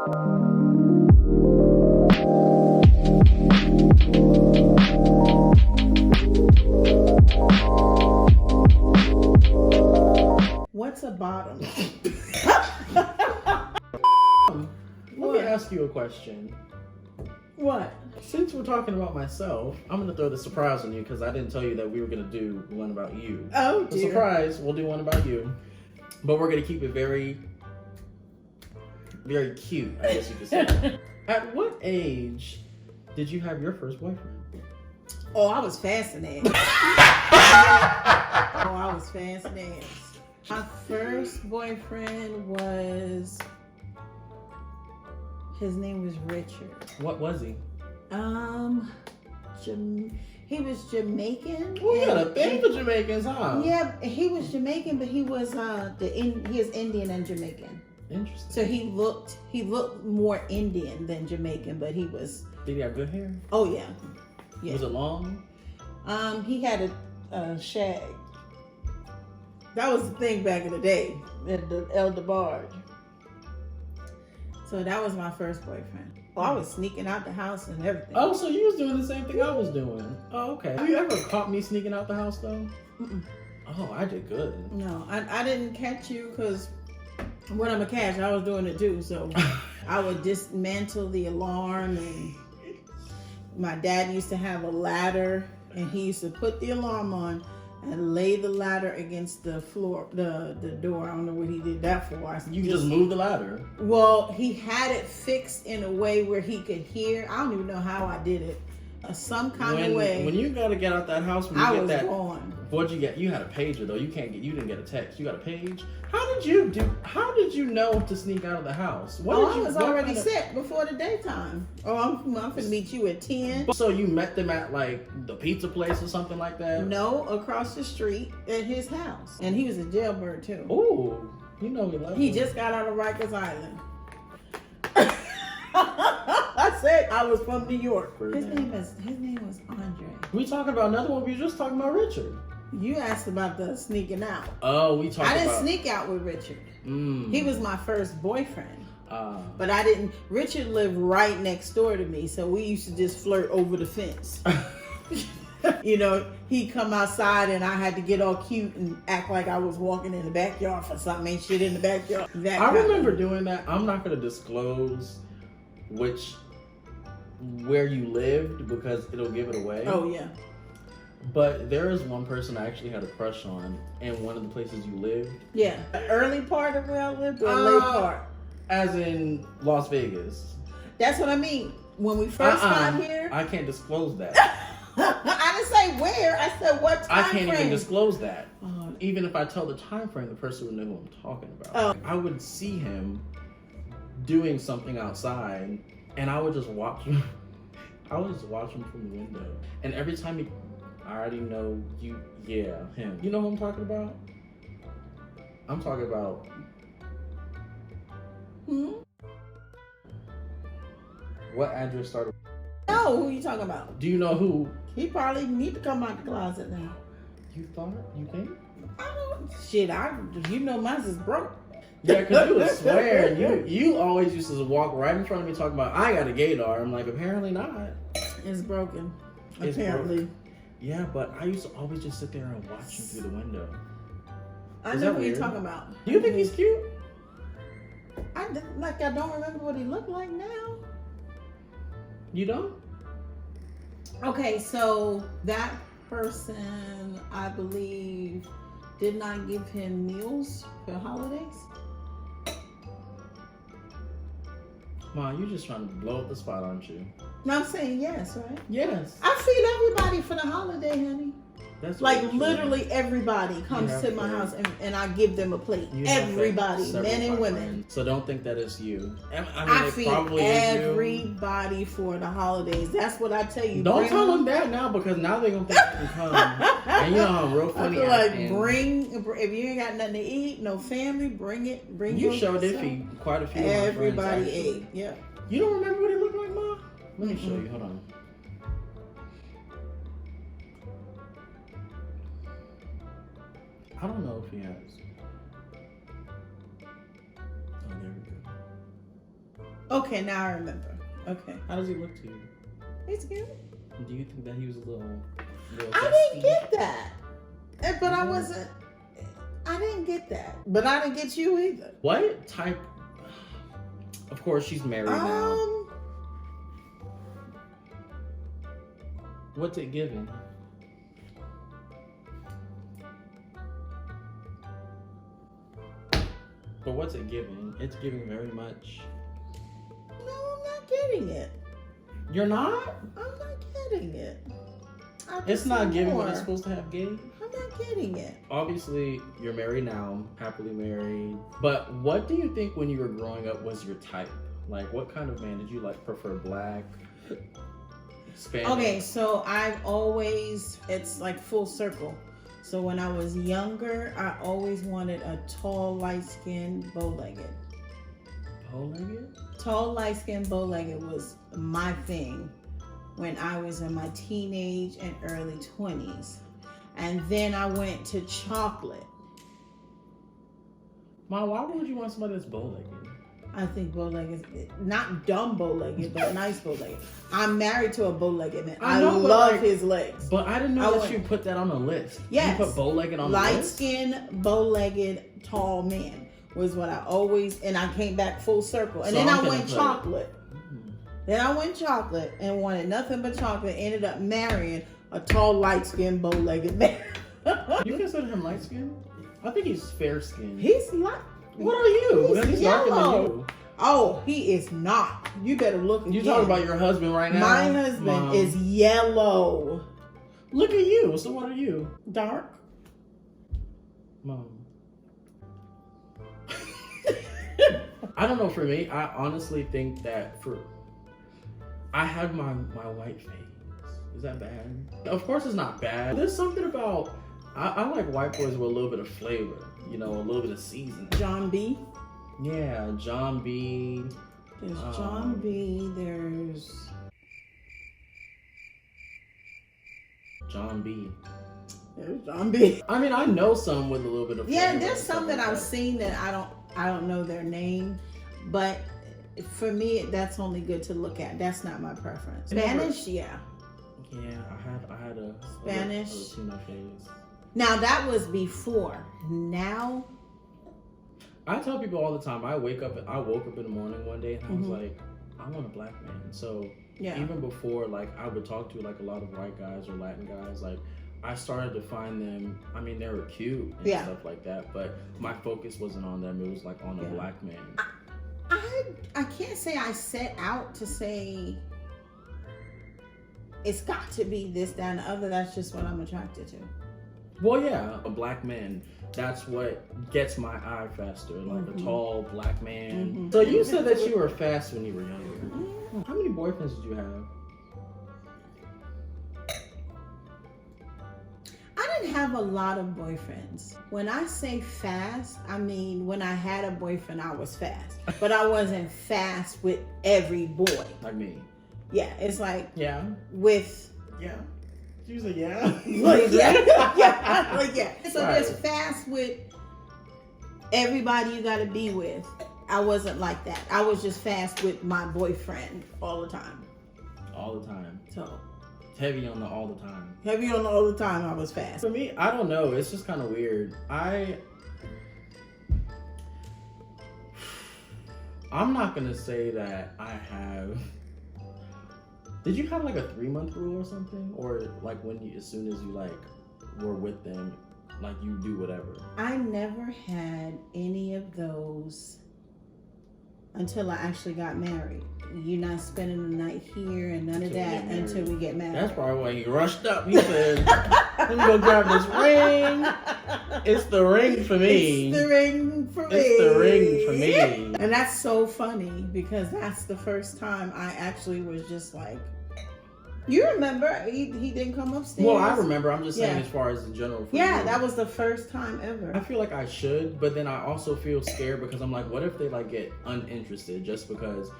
What's a bottom? Let me ask you a question. What? Since we're talking about myself, I'm going to throw the surprise on you because I didn't tell you that we were going to do one about you. Oh, The dear. surprise, we'll do one about you. But we're going to keep it very, very cute, I guess you could say. At what age did you have your first boyfriend? Oh, I was fascinated. I was fascinated. My first boyfriend was, his name was Richard. What was he? He was Jamaican. Oh, you got a thing for Jamaicans, huh? Yeah, he was Jamaican, but he was he is Indian and Jamaican. Interesting. So he looked more Indian than Jamaican, but he was. Did he have good hair? Oh yeah, yeah. Was it long? He had a shag. That was the thing back in the day, at the El DeBarge. So that was my first boyfriend. Oh, I was sneaking out the house and everything. Oh, so you was doing the same thing I was doing. Oh, okay. Have you ever caught me sneaking out the house, though? Mm-mm. Oh, I did good. No, I didn't catch you because when I'm a catch, I was doing it too. So I would dismantle the alarm, and my dad used to have a ladder, and he used to put the alarm on and lay the ladder against the floor, the door. I don't know what he did that for. You just moved the ladder. Well, he had it fixed in a way where he could hear. I don't even know how I did it. Some kind of way. When you gotta get out that house, when you I get was that. gone. What'd you get? You had a pager though. You didn't get a text. You got a page. How did you know to sneak out of the house? I was already set before the daytime. Oh, I'm gonna meet you at 10. So you met them at like the pizza place or something like that? No, across the street at his house. And he was a jailbird too. Ooh, you know we love He him. just got out of Rikers Island. I said I was from New York. His name was Andre. We talking about another one. We were just talking about Richard. You asked about the sneaking out. Oh, we talked I about. didn't sneak out with Richard. He was my first boyfriend. But I didn't. Richard lived right next door to me, so we used to just flirt over the fence. You know, he'd come outside and I had to get all cute and act like I was walking in the backyard for something. Ain't shit in the backyard. I remember doing that. I'm not going to disclose where you lived because it'll give it away. Oh, yeah. But there is one person I actually had a crush on in one of the places you lived. Yeah. The early part of where I lived or late part? As in Las Vegas. That's what I mean. When we first got here. I can't disclose that. I didn't say where. I said what time I can't frame. even disclose that. Even if I tell the time frame, the person would know who I'm talking about. I would see him doing something outside, and I would just watch him. I would just watch him from the window. And every time I already know him. You know who I'm talking about? I'm talking about. What address started? No, who you talking about? Do you know who? He probably need to come out the closet now. You thought? You think? Shit, you know mine is broke. Yeah, because you would swear. You always used to walk right in front of me talking about, I got a gaydar. I'm like, apparently not. It's broken. It's Apparently. broke. Yeah, but I used to always just sit there and watch him through the window. I know what you're talking about. Do you think he's cute? I don't remember what he looked like now. You don't? Okay, so that person, I believe, did not give him meals for holidays. Mom, you're just trying to blow up the spot, aren't you? No, I'm saying yes, right? Yes. I feed everybody for the holiday, honey. That's Like really true. literally everybody comes to my house and I give them a plate. Everybody, men and women. So don't think that it's you. I feed everybody for the holidays. That's what I tell you. Don't tell them that now because now they're going to think you can come. And you know I'm real funny. I feel like if you ain't got nothing to eat, no family, bring it. You sure did feed quite a few of my friends. Everybody ate, yeah. You don't remember what he looked like, Mom? Let me show you. Hold on. I don't know if he has. Oh, there we go. Okay, now I remember. Okay. How does he look to you? He's cute. Do you think that he was a little I didn't get that. But I wasn't. I didn't get that. But I didn't get you either. What type? Of course, she's married now. What's it giving? But what's it giving? It's giving very much. No, I'm not getting it. You're not? I'm not getting it. It's not giving what it's supposed to have gave. I'm not getting it. Obviously, you're married now, happily married. But what do you think when you were growing up was your type? Like, what kind of man did you like? Prefer black, Spanish? Okay, so I've always, it's like full circle. So when I was younger, I always wanted a tall, light-skinned, bow-legged. Bow-legged? Tall, light-skinned, bow-legged was my thing when I was in my teenage and early 20s. And then I went to chocolate. Mom, why would you want somebody that's bow-legged? I think bow-legged is not dumb bow-legged, but nice bow-legged. I'm married to a bow-legged man. I love his legs. But I didn't know that you put that on the list. Yes. You put bow-legged on the list? Light-skinned, bow-legged, tall man was what I always, and I came back full circle. And So then I'm I went gonna chocolate. Then I went chocolate and wanted nothing but chocolate. Ended up marrying a tall, light-skinned, bow-legged man. You consider him light-skinned? I think he's fair-skinned. He's light. What are you? He's darker than yellow. you. Oh, he is not. You better look. You talking about your husband right now? My husband is yellow. Look at you. So what are you? Dark. Mom. I don't know. For me, I honestly think that I had my white face. Is that bad? Of course, it's not bad. There's something about I like white boys with a little bit of flavor. You know, a little bit of seasoning. John B. Yeah, John B. There's John B. There's John B. There's John B. I mean, I know some with a little bit of flavor. Yeah, there's some that I've seen that I don't know their name, but for me that's only good to look at. That's not my preference. Spanish, yeah. Yeah, I had a Spanish. a Latino face. Now that was before. Now I tell people all the time. I woke up in the morning one day and I was like, I want a black man. So yeah. Even before, like, I would talk to like a lot of white guys or Latin guys, like I started to find them. I mean, they were cute and stuff like that, but my focus wasn't on them. It was like on a black man. I can't say I set out to say it's got to be this, that, and the other. That's just what I'm attracted to. Well, yeah, a black man. That's what gets my eye faster, like a tall black man. So you said that you were fast when you were younger. How many boyfriends did you have? I didn't have a lot of boyfriends. When I say fast, I mean when I had a boyfriend, I was fast. But I wasn't fast with every boy. Like me. Yeah, it's like with She was like, yeah. Like, yeah. Like, yeah. So Right. just fast with everybody you got to be with. I wasn't like that. I was just fast with my boyfriend all the time. All the time. So Heavy on the all the time. heavy on all the time, I was fast. For me, I don't know. It's just kind of weird. I'm not going to say that I have... Did you have like a 3-month rule or something? Or like as soon as you like were with them, like you do whatever? I never had any of those until I actually got married. You're not spending the night here and none of that until we get married. That's probably why he rushed up. He said, let me go grab this ring. It's the ring for me. It's the ring for me. It's the ring for me. And that's so funny because that's the first time I actually was just like, you remember, he didn't come upstairs. Well, I remember. I'm just saying as far as in general. For you. That was the first time ever. I feel like I should, but then I also feel scared because I'm like, what if they like get uninterested just because?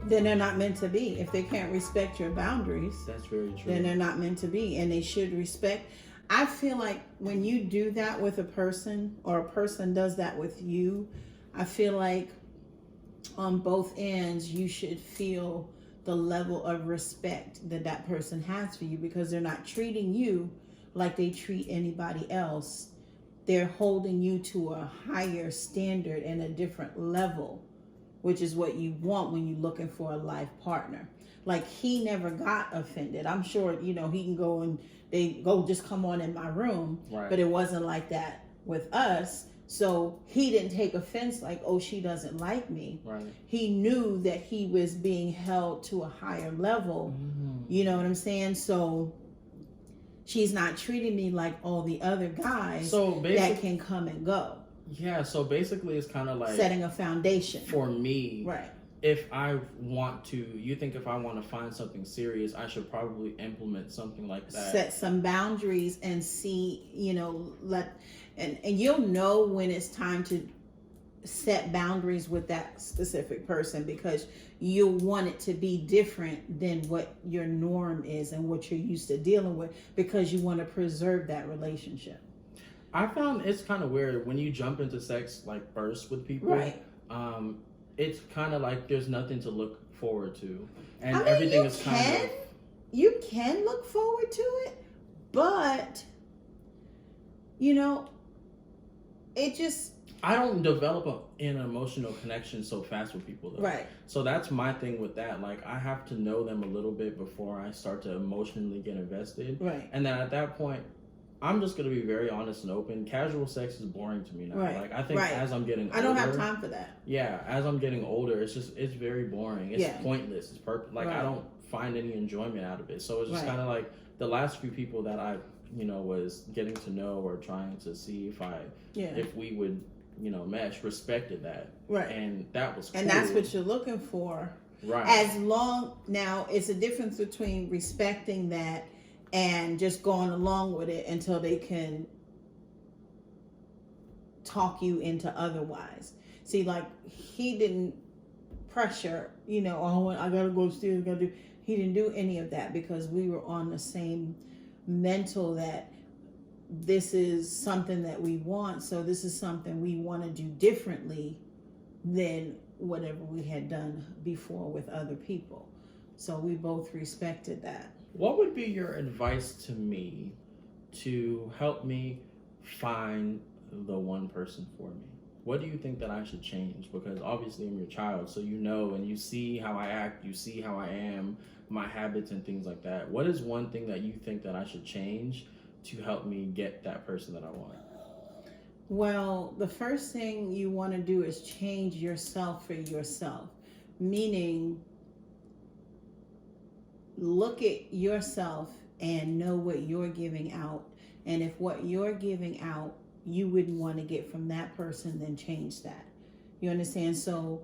Then they're not meant to be. If they can't respect your boundaries, that's very true. Then they're not meant to be, and they should respect. I feel like when you do that with a person, or a person does that with you, I feel like on both ends, you should feel the level of respect that that person has for you, because they're not treating you like they treat anybody else. They're holding you to a higher standard and a different level, which is what you want when you're looking for a life partner. Like, he never got offended. I'm sure, he can go and they go, just come on in my room. Right. But it wasn't like that with us. So he didn't take offense like, oh, she doesn't like me. Right. He knew that he was being held to a higher level. Mm-hmm. You know what I'm saying? So she's not treating me like all the other guys that can come and go. Yeah, so basically it's kind of like setting a foundation. For me, right. If I want to, you think if I want to find something serious, I should probably implement something like that. Set some boundaries and see, and you'll know when it's time to set boundaries with that specific person, because you'll want it to be different than what your norm is and what you're used to dealing with, because you want to preserve that relationship. I found it's kind of weird when you jump into sex like first with people. Right. It's kind of like there's nothing to look forward to, and everything is kind of. You can look forward to it, but it just. I don't develop an emotional connection so fast with people, though. Right. So that's my thing with that. Like, I have to know them a little bit before I start to emotionally get invested. Right. And then at that point, I'm just going to be very honest and open. Casual sex is boring to me now. Right. Like, I think as I'm getting older. I don't have time for that. Yeah. As I'm getting older, it's very boring. It's pointless. It's Like, I don't find any enjoyment out of it. So it's just kind of like the last few people that I, was getting to know or trying to see if we would, mesh, respected that. Right. And that was cool. And that's what you're looking for. Right. Now, it's a difference between respecting that and just going along with it until they can talk you into otherwise. See, like, he didn't pressure, oh, I gotta go upstairs, he didn't do any of that, because we were on the same mental that this is something that we want, so this is something we want to do differently than whatever we had done before with other people. So we both respected that. What would be your advice to me to help me find the one person for me? What do you think that I should change? Because obviously I'm your child, so and you see how I act, you see how I am, my habits and things like that. What is one thing that you think that I should change to help me get that person that I want? Well, the first thing you want to do is change yourself for yourself. Meaning, look at yourself and know what you're giving out. And if what you're giving out, you wouldn't want to get from that person, then change that. You understand? So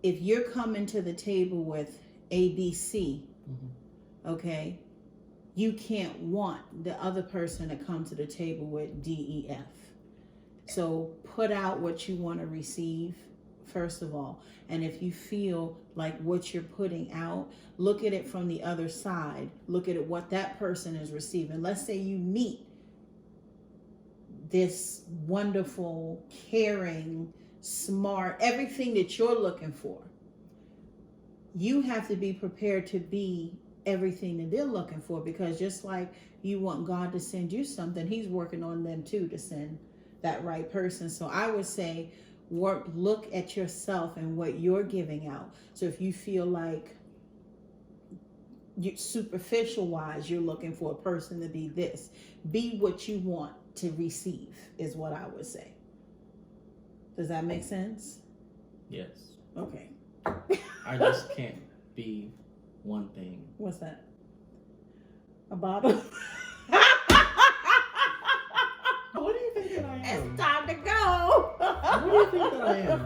if you're coming to the table with ABC, okay, you can't want the other person to come to the table with DEF. So put out what you want to receive, first of all. And if you feel like what you're putting out, look at it from the other side. Look at it, what that person is receiving. Let's say you meet this wonderful, caring, smart, everything that you're looking for. You have to be prepared to be everything that they're looking for, because just like you want God to send you something, he's working on them too to send that right person. So I would say look at yourself and what you're giving out. So if you feel like superficial wise, you're looking for a person to be this, be what you want to receive, is what I would say. Does that make sense? Yes. Okay. I just can't be one thing. What's that? A bottle? What do you think that I am? It's time to go. What do you think that I am?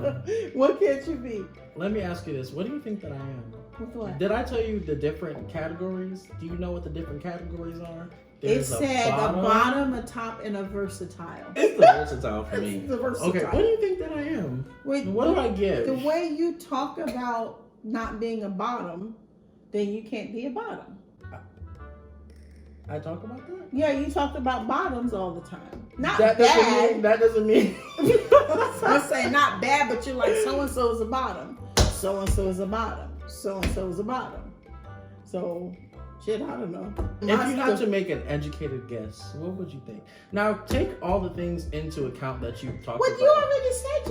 What can't you be? Let me ask you this. What do you think that I am? With what? Did I tell you the different categories? Do you know what the different categories are? It said a bottom, a top, and a versatile. It's the versatile for me. It's the versatile. Okay, what do you think that I am? Wait, what do I give? The way you talk about not being a bottom, then you can't be a bottom. I talk about that? Yeah, you talked about bottoms all the time. Not That bad. doesn't mean. I'm saying not bad, but you're like, so-and-so is a bottom. So-and-so is a bottom. So-and-so is a bottom. So, shit, I don't know. If you had to make an educated guess, what would you think? Now, take all the things into account that you talked Well, about. you already said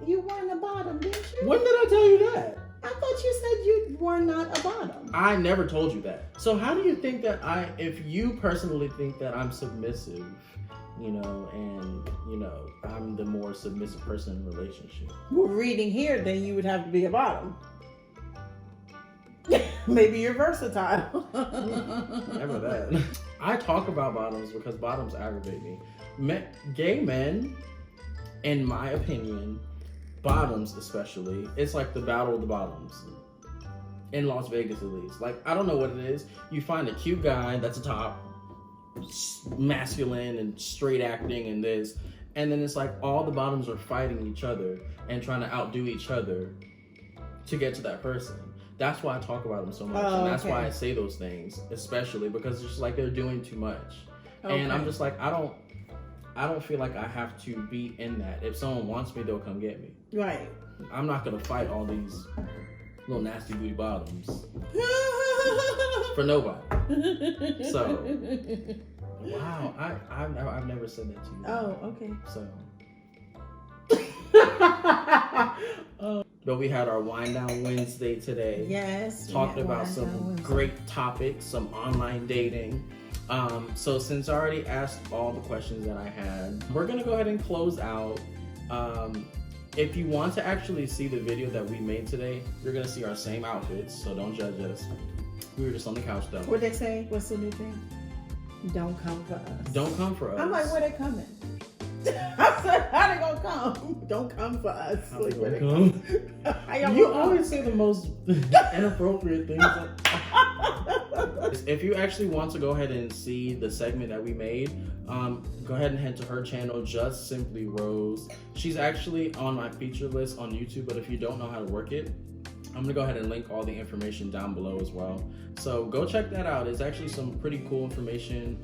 you weren't a bottom, didn't you? When did I tell you that? I thought you said you were not a bottom. I never told you that. So how do you think that if you personally think that I'm submissive, and I'm the more submissive person in the relationship? Well, reading here, then you would have to be a bottom. Maybe you're versatile. Never that. I talk about bottoms because bottoms aggravate me. Gay men, in my opinion, bottoms especially, it's like the battle of the bottoms. In Las Vegas at least. Like, I don't know what it is. You find a cute guy that's a top, masculine and straight acting and this, and then it's like all the bottoms are fighting each other and trying to outdo each other to get to that person. That's why I talk about them so much, and that's why I say those things, especially because it's just like they're doing too much. And I'm just like, I don't feel like I have to be in that. If someone wants me, they'll come get me. Right. I'm not gonna fight all these little nasty booty bottoms for nobody. So, wow, I've never said that to you. Oh, okay. So, but we had our Wind Down Wednesday today. Yes. Talked about some great topics, some online dating. So since I already asked all the questions that I had, we're gonna go ahead and close out. If you want to actually see the video that we made today, you're gonna see our same outfits, so don't judge us. We were just on the couch though. What'd they say? What's the new thing? Don't come for us. Don't come for us. I'm like, where they coming? I said, how they gonna come? Don't come for us. How Like, they where gonna come? You come? always say the most inappropriate things. If you actually want to go ahead and see the segment that we made, go ahead and head to her channel, Just Simply Rose. She's actually on my feature list on YouTube, but if you don't know how to work it, I'm gonna go ahead and link all the information down below as well. So go check that out. It's actually some pretty cool information,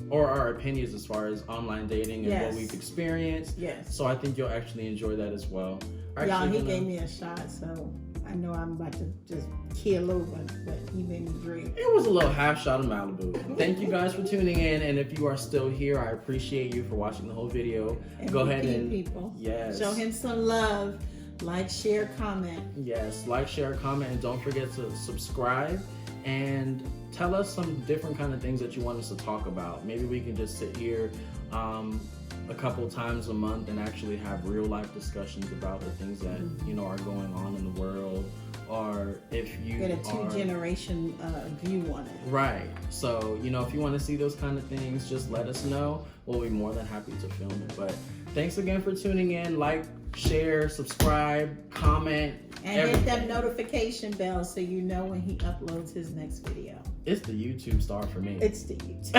or our opinions as far as online dating and what we've experienced. Yes. So I think you'll actually enjoy that as well. Y'all, he gave me a shot, so I know I'm about to just keel over, but he made me drink. It was a little half shot of Malibu. Thank you guys for tuning in, and if you are still here, I appreciate you for watching the whole video. And go ahead and people. Yes. Show him some love. Like, share, comment. Yes, like, share, comment, and don't forget to subscribe and tell us some different kind of things that you want us to talk about. Maybe we can just sit here a couple times a month and actually have real life discussions about the things that are going on in the world, or if you get a two-generation view on it. Right. So if you want to see those kind of things, just let us know. We'll be more than happy to film it. But thanks again for tuning in. Like, share, subscribe, comment, and hit that notification bell so you know when he uploads his next video. It's the YouTube star for me. It's the YouTube.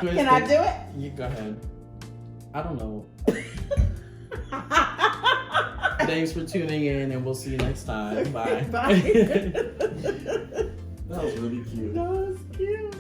Can I do it? You go ahead. I don't know. Thanks for tuning in, and we'll see you next time. Bye. Bye. That was really cute. That was cute.